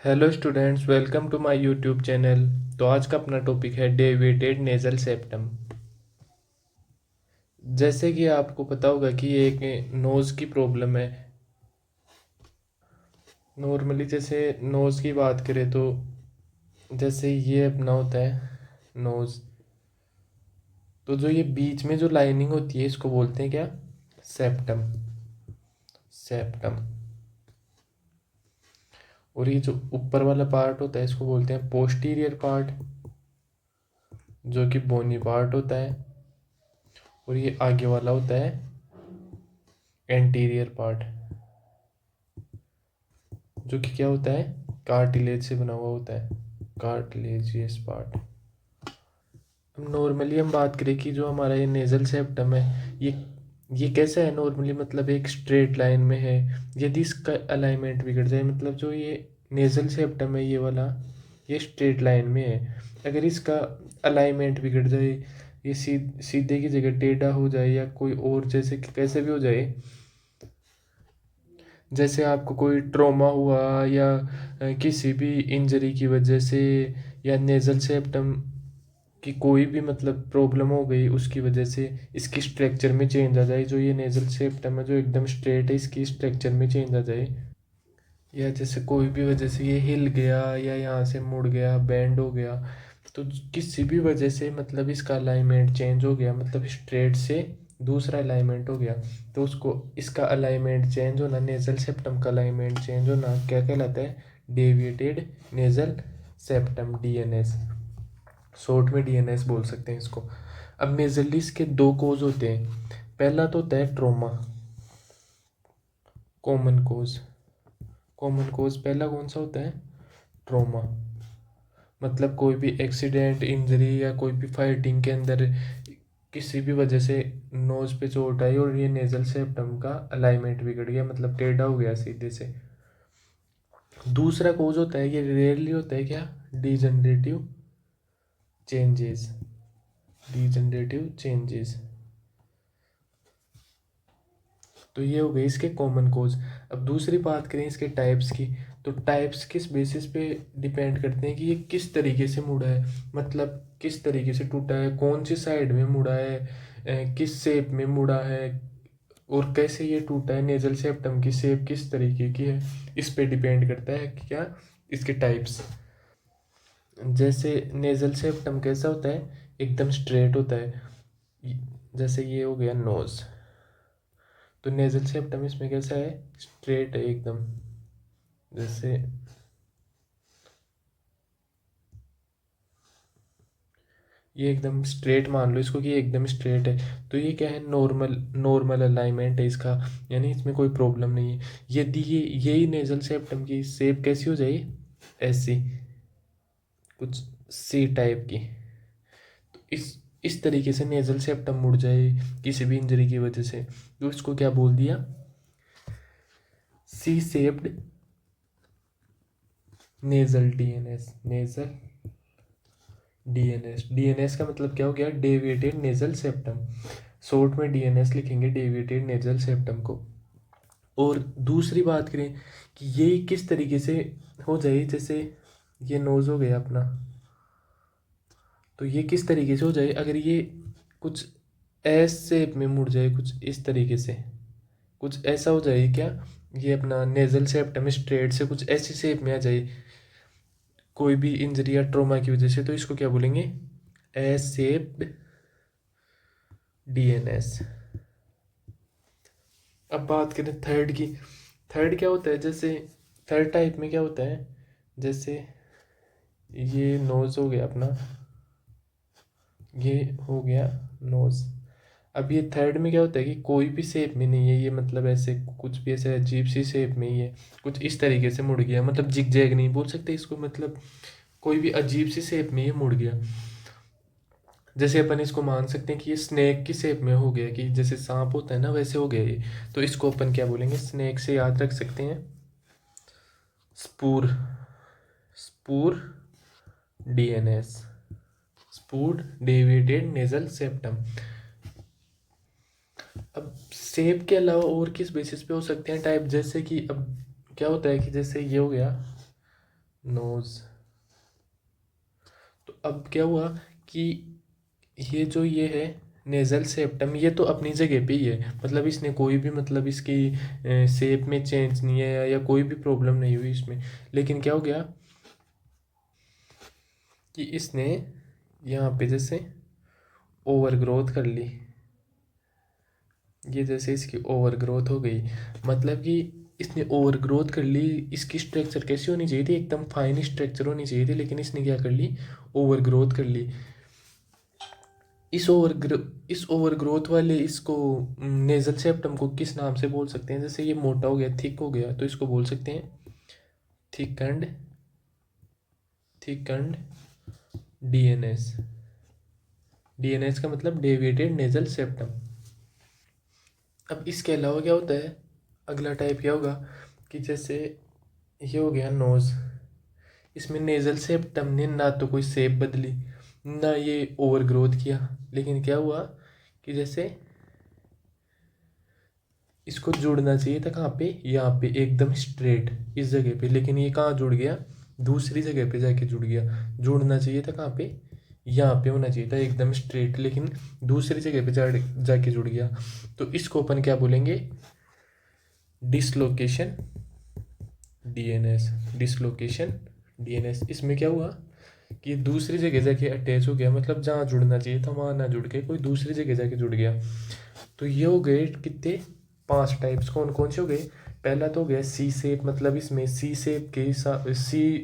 Hello students, welcome to my YouTube channel. तो आज का अपना टॉपिक है डेविएटेड नेजल सेप्टम। जैसे कि आपको पता होगा कि ये एक नोज़ की प्रॉब्लम है। नॉर्मली जैसे नोज़ की बात करें तो जैसे ये अपना होता है नोज़। तो जो ये बीच में जो लाइनिंग होती है इसको बोलते हैं क्या? सेप्टम। सेप्टम। और ये जो ऊपर वाला पार्ट होता है इसको बोलते हैं पोस्टीरियर पार्ट, जो कि बोनी पार्ट होता है। और ये आगे वाला होता है एंटीरियर पार्ट, जो कि क्या होता है? कार्टिलेज से बना हुआ होता है, कार्टिलेजियस पार्ट। अब नॉर्मली हम बात करें कि जो हमारा ये नेजल सेप्टम है, ये कैसा है नॉर्मली, मतलब एक स्ट्रेट लाइन में है। यदि इसका अलाइनमेंट बिगड़ जाए, मतलब जो ये नेजल सेप्टम है ये वाला, ये स्ट्रेट लाइन में है। अगर इसका अलाइनमेंट बिगड़ जाए, ये सीधे की जगह टेढ़ा हो जाए या कोई और जैसे कैसे भी हो जाए, जैसे आपको कोई ट्रॉमा हुआ या किसी भी इंजरी की वजह से, या नेज़ल सेप्टम की कोई भी मतलब प्रॉब्लम हो गई उसकी वजह से इसकी स्ट्रक्चर में चेंज आ जाए, जो ये नेज़ल सेप्टम है जो एकदम स्ट्रेट है इसकी स्ट्रक्चर में चेंज आ जाए, या जैसे कोई भी वजह से ये हिल गया या यहाँ से मुड़ गया, बेंड हो गया, तो किसी भी वजह से मतलब इसका अलाइनमेंट चेंज हो गया, मतलब स्ट्रेट से दूसरा अलाइनमेंट हो गया, तो उसको इसका अलाइनमेंट चेंज होना, नेजल सेप्टम का अलाइनमेंट चेंज होना क्या कहलाता है? Deviated nasal septum, DNS. Short में डीएनएस बोल सकते हैं इसको। अब मेजरली इसके दो कोज होते हैं। पहला तो होता है trauma, common cause. Common cause पहला कौन सा होता है? ट्रोमा। मतलब कोई भी एक्सीडेंट, इंजरी या कोई भी फाइटिंग के अंदर किसी भी वजह से नोज पे चोट आई और ये नेजल सेप्टम का अलाइनमेंट बिगड़ गया, मतलब टेढ़ा हो गया सीधे से। दूसरा कोज होता है, ये रेयरली होता है क्या? Degenerative changes. Degenerative changes. तो ये हो गई इसके कॉमन कोज। अब दूसरी बात करें इसके टाइप्स की, तो टाइप्स किस बेसिस पे डिपेंड करते हैं कि ये किस तरीके से मुड़ा है, मतलब किस तरीके से टूटा है, कौन सी साइड में मुड़ा है, किस शेप में मुड़ा है, और कैसे ये टूटा है, नेजल सेप्टम की शेप किस तरीके की है, इस पे डिपेंड करता है कि क्या इसके टाइप्स। जैसे नेजल सेप्टम कैसा होता है? एकदम स्ट्रेट होता है। जैसे ये हो गया नोज, तो नेजल सेप्टम इसमें कैसा है? स्ट्रेट है एकदम। जैसे ये एकदम स्ट्रेट मान लो इसको कि ये एकदम स्ट्रेट है, तो ये क्या है? नॉर्मल नॉर्मल अलाइनमेंट है इसका, यानी इसमें कोई प्रॉब्लम नहीं है। यदि ये यही नेजल सेप्टम की शेप कैसी हो जाए? ऐसी कुछ सी टाइप की, तो इस तरीके से नेजल सेप्टम मुड़ जाए किसी भी इंजरी की वजह से, तो इसको क्या बोल दिया? C shaped nasal DNS. Nasal DNS. DNS का मतलब क्या हो गया? Deviated nasal septum. शॉर्ट में डीएनएस लिखेंगे, डेविएटेड नेजल सेप्टम को। और दूसरी बात करें कि ये किस तरीके से हो जाए, जैसे ये नोज हो गया अपना, तो ये किस तरीके से हो जाए? अगर ये कुछ एस शेप में मुड़ जाए, कुछ इस तरीके से, कुछ ऐसा हो जाए क्या? ये अपना नेजल सेप्टम स्ट्रेट से कुछ ऐसी शेप में आ जाए कोई भी इंजरी या ट्रोमा की वजह से, तो इसको क्या बोलेंगे? S shaped DNS. अब बात करें थर्ड की। थर्ड क्या होता है? जैसे थर्ड टाइप में क्या होता है? जैसे ये नोज हो गया अपना, ये हो गया नोज। अब ये थर्ड में क्या होता है कि कोई भी शेप में नहीं है ये, मतलब ऐसे कुछ भी ऐसे अजीब सी शेप में ही है, कुछ इस तरीके से मुड़ गया, मतलब जिग जैग नहीं बोल सकते इसको, मतलब कोई भी अजीब सी शेप में ये मुड़ गया। जैसे अपन इसको मान सकते हैं कि ये स्नेक की शेप में हो गया, कि जैसे सांप होता है ना वैसे हो गया ये, तो इसको अपन क्या बोलेंगे? स्नेक से याद रख सकते हैं, spur. Spur DNS. Spurred deviated nasal septum. अब शेप के अलावा और किस बेसिस पे हो सकते हैं टाइप? जैसे कि अब क्या होता है कि जैसे ये हो गया, नोज। तो अब क्या हुआ कि ये जो ये है नेजल सेप्टम, ये तो अपनी जगह पे ही है, मतलब इसने कोई भी मतलब इसकी शेप में चेंज नहीं है या कोई भी प्रॉब्लम नहीं हुई इसमें। लेकिन क्या हो गया कि इसने यहाँ पे जैसे ओवर ग्रोथ कर ली, ये जैसे इसकी ओवर ग्रोथ हो गई, मतलब कि इसने ओवर ग्रोथ कर ली। इसकी स्ट्रक्चर कैसी होनी चाहिए थी, एकदम फाइन स्ट्रक्चर होनी चाहिए थी, लेकिन इसने क्या कर ली, ओवर ग्रोथ कर ली। इस ओवर ग्रोथ वाले इसको नेजल सेप्टम को किस नाम से बोल सकते हैं? जैसे ये मोटा हो गया, थिक हो गया, तो इसको बोल सकते हैं थिकंड, थिकंड डीएनएस। डीएनएस का मतलब डेविएटेड नेजल सेप्टम। अब इसके अलावा क्या होता है, अगला टाइप क्या होगा कि जैसे ये हो गया नोज, इसमें नेजल सेप्टम ने ना तो कोई शेप बदली ना ये ओवर ग्रोथ किया, लेकिन क्या हुआ कि जैसे इसको जुड़ना चाहिए था कहाँ पे, यहाँ पे एकदम स्ट्रेट इस जगह पे, लेकिन ये कहाँ जुड़ गया, दूसरी जगह पे जाके जुड़ गया। जुड़ना चाहिए था कहाँ पे, यहाँ पे होना चाहिए था एकदम स्ट्रेट, लेकिन दूसरी जगह पे जाके जुड़ गया। तो इसको अपन क्या बोलेंगे, डिसलोकेशन डीएनएस। डिसलोकेशन डीएनएस, इसमें क्या हुआ कि दूसरी जगह जाके अटैच हो गया, मतलब जहाँ जुड़ना चाहिए था वहाँ ना जुड़ के कोई दूसरी जगह जाके जुड़ गया। तो ये हो गए कितने, 5 टाइप्स। कौन कौन से हो गए? पहला तो हो गया सी शेप, मतलब इसमें सी शेप के सी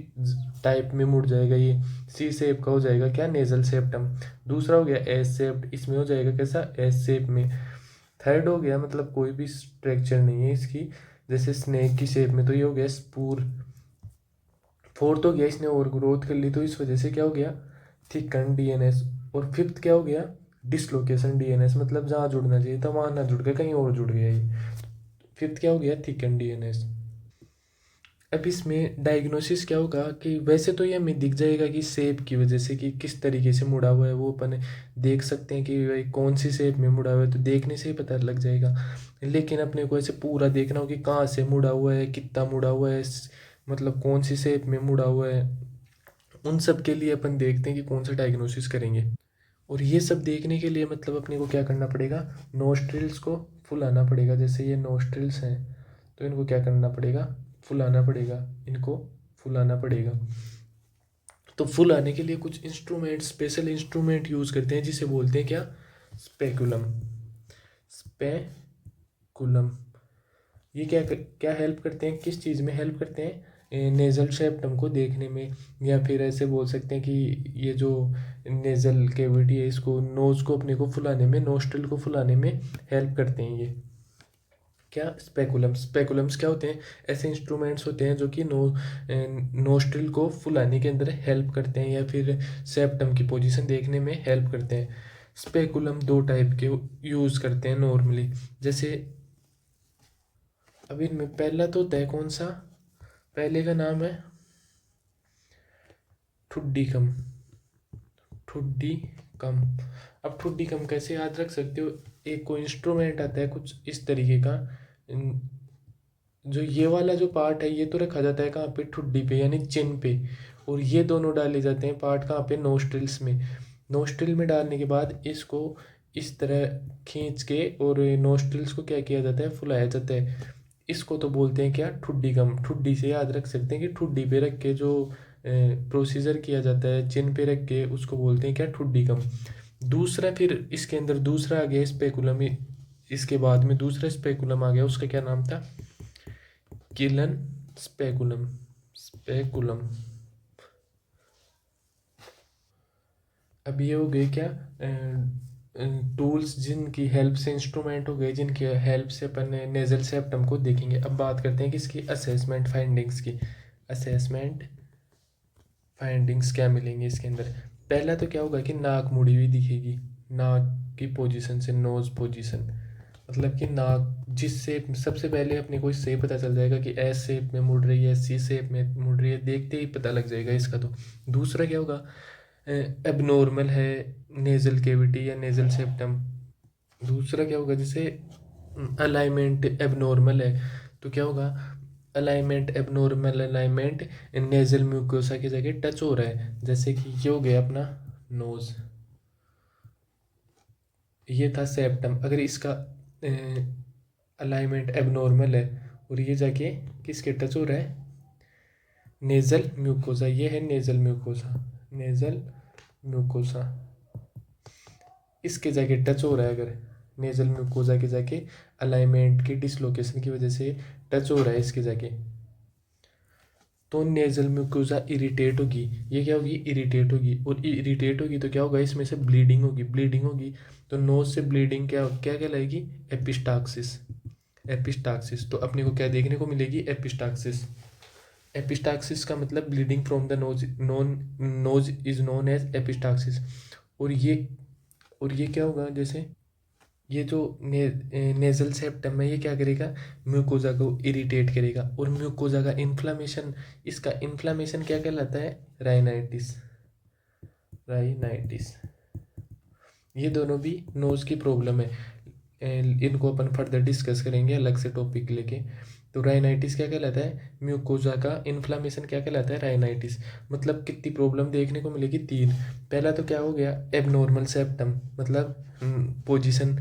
टाइप में मुड़ जाएगा, ये सी शेप का हो जाएगा क्या, नेजल सेप्टम। दूसरा हो गया एस शेप, इसमें हो जाएगा कैसा, एस शेप में। थर्ड हो गया मतलब कोई भी स्ट्रक्चर नहीं है इसकी, जैसे स्नेक की शेप में, तो ये हो गया स्पूर। फोर्थ हो गया इसने ओवर ग्रोथ कर ली, तो इस वजह से क्या हो गया, थिकन डीएनएस। और फिफ्थ क्या हो गया, डिसलोकेशन डीएनएस, मतलब जहाँ जुड़ना चाहिए था वहाँ ना जुड़ के कहीं और जुड़ गया ये। फिफ्थ क्या हो गया, थिकन डीएनएस। अब इसमें डायग्नोसिस क्या होगा कि वैसे तो ये हमें दिख जाएगा कि शेप की वजह से कि किस तरीके से मुड़ा हुआ है, वो अपन देख सकते हैं कि भाई कौन सी शेप में मुड़ा हुआ है, तो देखने से ही पता लग जाएगा। लेकिन अपने को ऐसे पूरा देखना हो कि कहाँ से मुड़ा हुआ है, कितना मुड़ा हुआ है, मतलब कौन सी शेप में मुड़ा हुआ है, उन सब के लिए अपन देखते हैं कि कौन सा डायग्नोसिस करेंगे। और ये सब देखने के लिए मतलब अपने को क्या करना पड़ेगा, नोस्ट्रिल्स को फुलाना पड़ेगा। जैसे ये नोस्ट्रिल्स हैं तो इनको क्या करना पड़ेगा, फुलाना पड़ेगा, इनको फुलाना पड़ेगा। तो फुलाने के लिए कुछ इंस्ट्रूमेंट, स्पेशल इंस्ट्रूमेंट यूज़ करते हैं जिसे बोलते हैं क्या, स्पेकुलम। स्पेकुलम। ये क्या हेल्प करते हैं, किस चीज़ में हेल्प करते हैं, नेज़ल सेप्टम को देखने में, या फिर ऐसे बोल सकते हैं कि ये जो नेज़ल कैविटी है इसको, नोज़ को अपने को फुलाने में, नोस्ट्रिल को फुलाने में हेल्प करते हैं ये क्या, स्पेकुलम्स। स्पेकुलम्स क्या होते हैं, ऐसे इंस्ट्रूमेंट्स होते हैं जो कि नोस्ट्रिल को फुलाने के अंदर हेल्प करते हैं या फिर सेप्टम की पोजीशन देखने में हेल्प करते हैं। स्पेकुलम 2 टाइप के यूज़ करते हैं नॉर्मली। जैसे अब इनमें पहला तो होता है कौन सा, पहले का नाम है ठुड्डी कम। ठुड्डी कम। अब ठुड्डी कम कैसे याद रख सकते हो, एक कोई इंस्ट्रूमेंट आता है कुछ इस तरीके का, जो ये वाला जो पार्ट है ये तो रखा जाता है कहाँ पे, ठुड्डी पे यानी चिन पे, और ये दोनों डाले जाते हैं पार्ट कहाँ पे, नोस्ट्रिल्स में। नोस्ट्रिल में डालने के बाद इसको इस तरह खींच के और नोस्ट्रिल्स को क्या किया जाता है, फुलाया जाता है। इसको तो बोलते हैं क्या, ठुड्डी कम। ठुड्डी से याद रख सकते हैं कि ठुड्डी पे रख के जो प्रोसीजर किया जाता है चिन पे रख के, उसको बोलते हैं क्या, ठुड्डी कम। दूसरा फिर इसके अंदर दूसरा आ गया स्पेकुलम, इसके बाद में दूसरा स्पेकुलम आ गया, उसका क्या नाम था, किलन स्पेकुलम। स्पेकुलम। अब ये हो गए क्या, टूल्स जिनकी हेल्प से, इंस्ट्रूमेंट हो गए जिनकी हेल्प से अपन नेजल सेप्टम को देखेंगे। अब बात करते हैं किसकी, असेसमेंट फाइंडिंग्स की। असेसमेंट फाइंडिंग्स क्या मिलेंगे इसके अंदर, पहला तो क्या होगा कि नाक मुड़ी हुई दिखेगी, नाक की पोजीशन से, नोज पोजीशन, मतलब कि नाक जिस शेप, सबसे पहले अपने को इससे ही पता चल जाएगा कि एस शेप में मुड़ रही है, सी शेप में मुड़ रही है, देखते ही पता लग जाएगा इसका। तो दूसरा क्या होगा, एबनॉर्मल है नेजल केविटी या नेजल सेप्टम। दूसरा क्या होगा, जैसे अलाइनमेंट एबनॉर्मल है, तो क्या होगा, alignment, abnormal alignment nasal mucosa की जगह टच हो रहा है, जैसे कि ये हो गया अपना नोज, ये था सेप्टम। अगर इसका अलाइनमेंट एबनॉर्मल है और ये जाके किसके टच हो रहा है, नेजल म्यूकोसा, ये है नेजल म्यूकोसा, नेजल म्यूकोसा इसके जाके टच हो रहा है, अगर नेजल म्यूकोसा के जाके अलाइनमेंट की डिसलोकेशन की वजह से टच हो रहा है इसके जाके, तो नेजल म्यूकोसा इरिटेट होगी। ये क्या होगी, इरिटेट होगी, और इरिटेट होगी तो क्या होगा, इसमें से ब्लीडिंग होगी, ब्लीडिंग होगी तो नोज से ब्लीडिंग क्या क्या कहलाएगी, एपिस्टाक्सिस, एपिस्टाक्सिस। तो अपने को क्या देखने को मिलेगी, एपिस्टाक्सिस। एपिस्टाक्सिस का मतलब bleeding from the nose, nose is known as epistaxis. और ये क्या होगा, जैसे ये जो नेजल सेप्टम है ये क्या करेगा, म्यूकोजा को इरिटेट करेगा, और म्यूकोजा का इन्फ्लामेशन, इसका इन्फ्लामेशन क्या कहलाता है, राइनाइटिस, राइनाइटिस। ये दोनों भी नोज की प्रॉब्लम है, इनको अपन फर्दर डिस्कस करेंगे अलग से टॉपिक लेके। तो राइनाइटिस क्या कहलाता है, म्यूकोजा का इन्फ्लामेशन क्या कहलाता है, राइनाइटिस। मतलब कितनी प्रॉब्लम देखने को मिलेगी, तीन। पहला तो क्या हो गया, एबनॉर्मल सेप्टम, मतलब पोजीशन।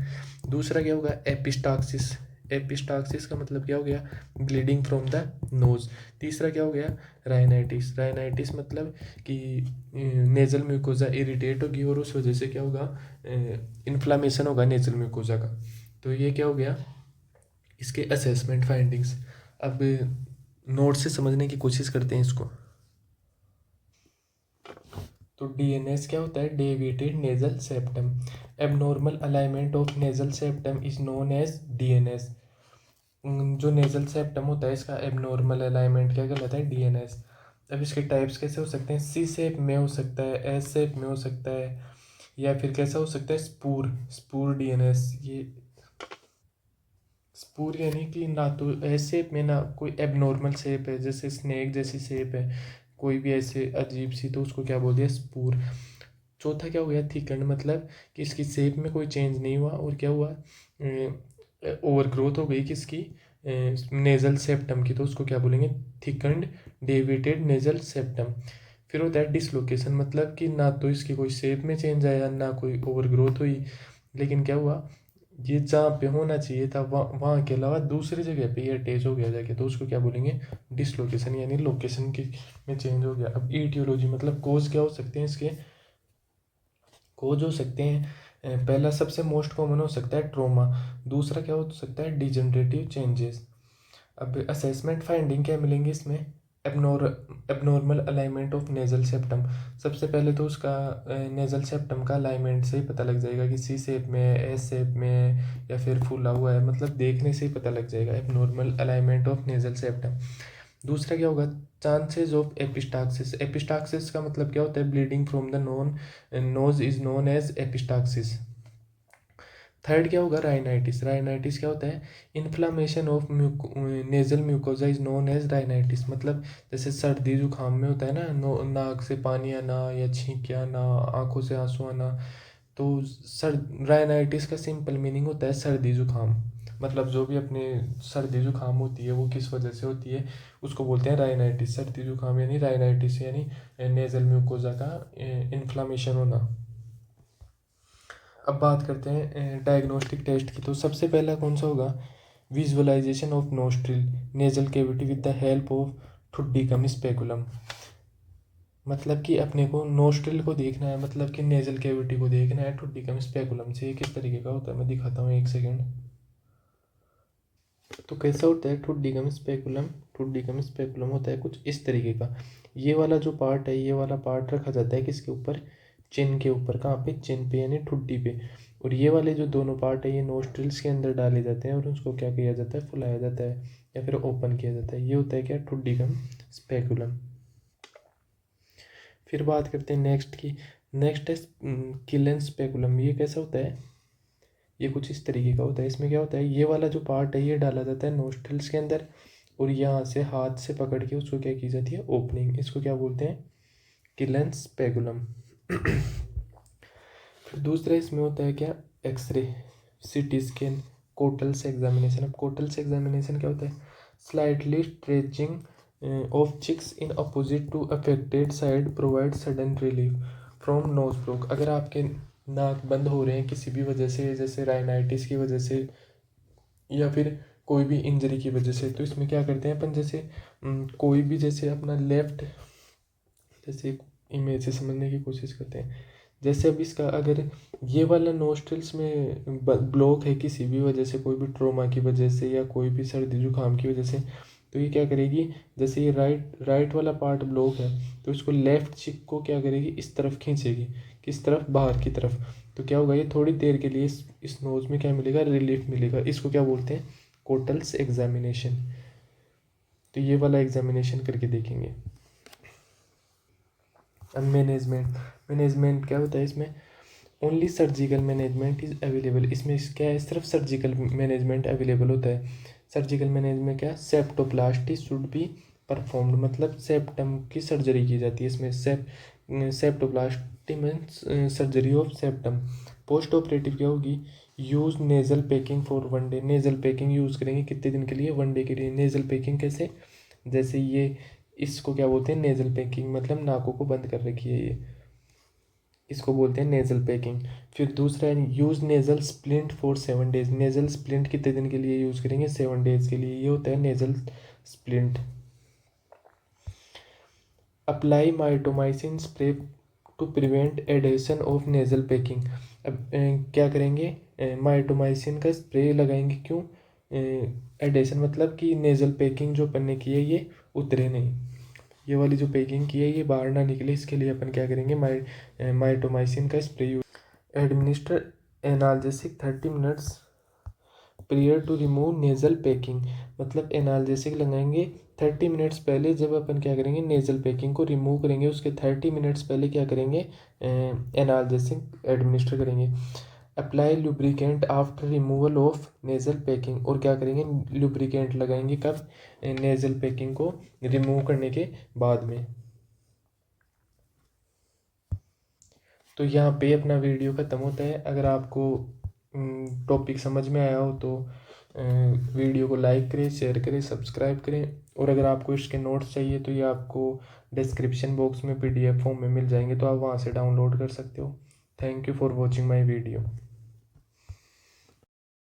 दूसरा क्या होगा, एपिस्टाक्सिस, एपिस्टाक्सिस का मतलब क्या हो गया, ब्लीडिंग फ्रॉम द नोज। तीसरा क्या हो गया, राइनाइटिस, राइनाइटिस मतलब कि नेजल म्यूकोजा इरिटेट होगी और उस वजह से क्या होगा, इन्फ्लामेशन होगा नेजल म्यूकोजा का। तो ये क्या हो गया, इसके असेसमेंट फाइंडिंग्स। अब नोट से समझने की कोशिश करते हैं इसको। तो डीएनएस क्या होता है, deviated nasal septum. Abnormal alignment of nasal septum is known as DNS. जो नेजल सेप्टम होता है इसका एबनॉर्मल अलाइनमेंट क्या कहलाता है, डीएनएस। अब इसके टाइप्स कैसे हो सकते हैं, सी शेप में हो सकता है, एस शेप में हो सकता है, या फिर कैसा हो सकता है, स्पूर, स्पूर डीएनएस। ये स्पूर यानी कि ना तो एस शेप में ना कोई एबनॉर्मल शेप है, जैसे स्नेक जैसी शेप है कोई भी ऐसे अजीब सी, तो उसको क्या बोल दिया, स्पूर। चौथा क्या हो गया, थिकन, मतलब कि इसकी शेप में कोई चेंज नहीं हुआ, और क्या हुआ, ओवर ग्रोथ हो गई किसकी, नेजल सेप्टम की, तो उसको क्या बोलेंगे, थिकंड डेविएटेड नेजल सेप्टम। फिर होता है डिसलोकेशन, मतलब कि ना तो इसकी कोई शेप में चेंज आया ना कोई ओवर ग्रोथ हुई, लेकिन क्या हुआ, ये जहाँ पे होना चाहिए था वहाँ वहाँ के अलावा दूसरी जगह पे ये अटैच हो गया जाके, तो उसको क्या बोलेंगे, डिसलोकेशन, यानी लोकेशन की में चेंज हो गया। अब ईटियोलॉजी मतलब कोज क्या हो सकते हैं इसके, कोज हो सकते हैं, पहला सबसे मोस्ट कॉमन हो सकता है ट्रोमा, दूसरा क्या हो सकता है, डिजनरेटिव चेंजेस। अब असेसमेंट फाइंडिंग क्या मिलेंगी इसमें, abnormal alignment of nasal septum. सबसे पहले तो उसका नेजल सेप्टम का अलाइनमेंट से ही पता लग जाएगा कि सी शेप में है, एस शेप में है, या फिर फूला हुआ है, मतलब देखने से ही पता लग जाएगा, abnormal alignment of nasal septum. दूसरा क्या होगा, चांसेस ऑफ एपिस्टाक्सिस। एपिस्टाक्सिस का मतलब क्या होता है, bleeding from the nose is known as epistaxis. Third क्या होगा, राइनाइटिस। राइनाइटिस क्या होता है, inflammation of nasal mucosa is known as rhinitis. मतलब जैसे सर्दी जुकाम में होता है ना, नाक से पानी आना या छींक आना, आंखों से आंसू आना, तो सर राइनाइटिस का सिंपल मीनिंग होता है सर्दी जुकाम। मतलब जो भी अपने सर्दी जुकाम होती है वो किस वजह से होती है, उसको बोलते हैं राइनाइटिस। सर्दी जुकाम यानी राइनाइटिस, यानी नेजल म्यूकोजा का इन्फ्लामेशन होना। अब बात करते हैं डायग्नोस्टिक टेस्ट की। तो सबसे पहला कौन सा होगा, visualisation of nostril nasal cavity with the help of Thudichum speculum. मतलब कि अपने को नोस्ट्रिल को देखना है, मतलब कि नेजल कैविटी को देखना है ठुड्डी कम स्पेकुलम से। ये किस तरीके का होता है मैं दिखाता हूँ, एक सेकेंड। तो कैसा होता है ठुड्डी कम स्पेकुलम, ठुड्डी कम स्पेकुलम होता है कुछ इस तरीके का। ये वाला जो पार्ट है, ये वाला पार्ट रखा जाता है किसके ऊपर, चिन के ऊपर। कहाँ पे, चिन पे यानी ठुड्डी पे। और ये वाले जो दोनों पार्ट है ये नोस्ट्रिल्स के अंदर डाले जाते हैं, और उसको क्या किया जाता है, फुलाया जाता है या फिर ओपन किया जाता है। ये होता है क्या, ठुड्डी कम स्पेकुलम। फिर बात करते हैं नेक्स्ट की। नेक्स्ट है किलन स्पेकुलम। ये कैसा होता है, ये कुछ इस तरीके का होता है। इसमें क्या होता है, ये वाला जो पार्ट है ये डाला जाता है नोस्ट्रिल्स के अंदर, और यहाँ से हाथ से पकड़ के उसको क्या की जाती है, ओपनिंग। इसको क्या बोलते हैं, किलन स्पेकुलम। फिर दूसरा इसमें होता है क्या, एक्सरे, सीटी स्कैन, कोटल्स एग्जामिनेशन। अब कोटल्स एग्जामिनेशन क्या होता है, slightly stretching of cheeks in opposite to affected side provide sudden relief from nose block. अगर आपके नाक बंद हो रहे हैं किसी भी वजह से, जैसे राइनाइटिस की वजह से या फिर कोई भी इंजरी की वजह से, तो इसमें क्या करते हैं अपन, जैसे कोई भी जैसे अपना लेफ्ट, जैसे इमेज से समझने की कोशिश करते हैं। जैसे अब इसका अगर ये वाला नोस्ट्रल्स में ब्लॉक है किसी भी वजह से, कोई भी ट्रोमा की वजह से या कोई भी सर्दी जुकाम की वजह से, तो ये क्या करेगी, जैसे ये राइट वाला पार्ट ब्लॉक है तो इसको लेफ्ट चिक को क्या करेगी, इस तरफ खींचेगी, किस तरफ, बाहर की तरफ। तो क्या होगा, ये थोड़ी देर के लिए इस नोज में क्या मिलेगा, रिलीफ मिलेगा। इसको क्या बोलते हैं, कोटल्स एग्जामिनेशन। तो ये वाला एग्जामिनेशन करके देखेंगे। अब मैनेजमेंट क्या होता है इसमें, only surgical management is available. इसमें क्या है, सिर्फ सर्जिकल मैनेजमेंट अवेलेबल होता है। सर्जिकल मैनेजमेंट क्या, सेप्टोप्लास्टी शुड बी परफॉर्म्ड, मतलब सेप्टम की सर्जरी की जाती है इसमें। Septoplasty means surgery of septum. Post operative क्या होगी, use nasal packing for 1 day. Nasal packing use करेंगे कितने दिन के लिए, 1 डे के लिए। नेज़ल पैकिंग कैसे, जैसे ये इसको क्या बोलते हैं, नेज़ल पैकिंग, मतलब नाकों को बंद कर रखी है ये, इसको बोलते हैं नेज़ल पैकिंग। फिर दूसरा है use nasal splint for 7 days. Nasal splint कितने दिन के लिए यूज़ करेंगे, 7 डेज के लिए, ये होता है nasal splint. Apply mitomycin spray to prevent adhesion of nasal packing. अब क्या करेंगे, माइटोमाइसिन का स्प्रे लगाएंगे, क्यों, एडेशन मतलब कि नेज़ल पैकिंग जो अपन ने की है ये उतरे नहीं, ये वाली जो पैकिंग की है ये बाहर ना निकले, इसके लिए अपन क्या करेंगे, माइटोमाइसिन का spray use. Administer analgesic 30 minutes prior to remove nasal packing, मतलब एनाल्जेसिक लगाएंगे 30 मिनट्स पहले। जब अपन क्या करेंगे, नेज़ल पैकिंग को रिमूव करेंगे उसके 30 मिनट्स पहले क्या करेंगे, एनाल्जेसिक एडमिनिस्टर करेंगे। Apply lubricant after removal of nasal packing, और क्या करेंगे, लुब्रिकेंट लगाएंगे कब, नेज़ल पैकिंग को रिमूव करने के बाद में। तो यहाँ पे अपना वीडियो ख़त्म होता है। अगर आपको टॉपिक समझ में आया हो तो वीडियो को लाइक करें, शेयर करें, सब्सक्राइब करें। और अगर आपको इसके नोट्स चाहिए तो ये आपको डिस्क्रिप्शन बॉक्स में PDF फॉर्म में मिल जाएंगे, तो आप वहाँ से डाउनलोड कर सकते हो। Thank you for watching my video.